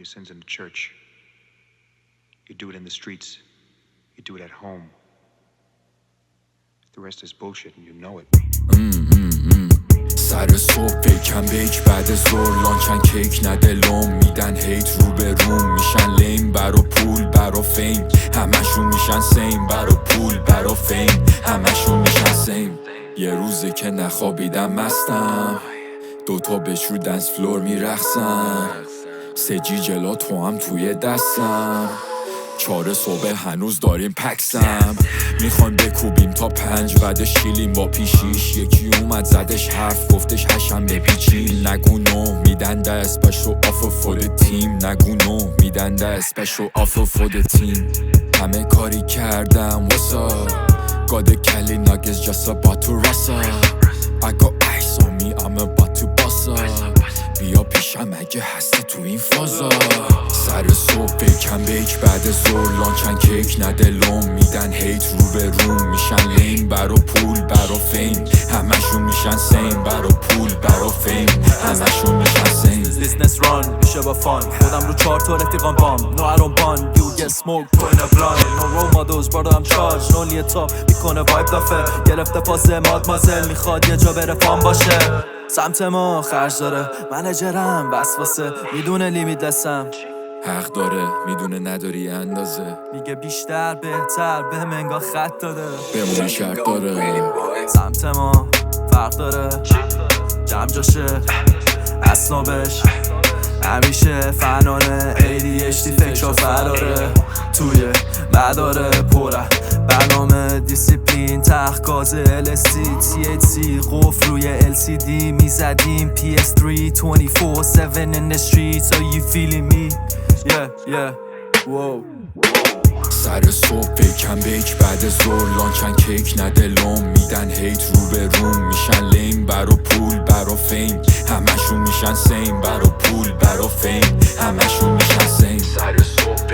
Your sins in the church. You do it in the streets. You do it at home. The rest is bullshit and you know it. سر صبح فیکم بیک بعد زور لانچن کیک ندلم میدن هیت رو به روم میشن لیم برا پول برا فیم همشون میشن سیم برا پول برا فیم همشون میشن سیم یه روزه که نخوابیدم مستم دوتا بچ رو دنس فلور میرخسم سجی جلا تو هم توی دستم 4 صبح هنوز داریم پکسم میخوایم بکوبیم تا 5 بعدش شیلیم با پیشیش یکی اومد زدش حرف گفتش هشم بپیچیم نگو نو میدن ده اسپشو آفر فور تیم نگو نو میدن ده اسپشو آفر فور تیم همه کاری کردم واسا گاد کلی ناگز just about to rustle I got ice on me I'm about to bust up بیا پیشم اگه هستی تو این فازا سر صبح بیکم بیک بعد زور لانچن کیک ندلم میدن هیت رو به روم میشن لیم برا پول برا فیم همشون میشن سیم برا پول برا فیم همشون میشن سیم Business run میشه با فان خودم رو 4 تا رفیقان بام No I don't bond You get smoked تو این blind No role models brother I'm charged No لیه تا میکنه وایب دافه گرفته پاسه مادمازل میخواد یه جا بره فام باشه سمت ما خرج داره منجرم وسواسه میدونه لیمیت لسم حق داره میدونه نداری اندازه میگه بیشتر بهتر به منگا خط داده بمونه شرط داره سمت ما فرق داره جمع جاشه اسنابش همیشه فنانه ADHD فکر فراره توی مداره پره برنامه دیسیپلین تحقاز LSD THC قفل روی LCD میزدیم PS3 24/7 in the streets Are you feeling me? Yeah Whoa سر صبح بیکم بیک بعد زور لانچن کیک ندلم میدن هیت رو به روم میشن لیم برا پول برا فیم همشون میشن سیم برا پول برا فیم همشون میشن سیم سر صبح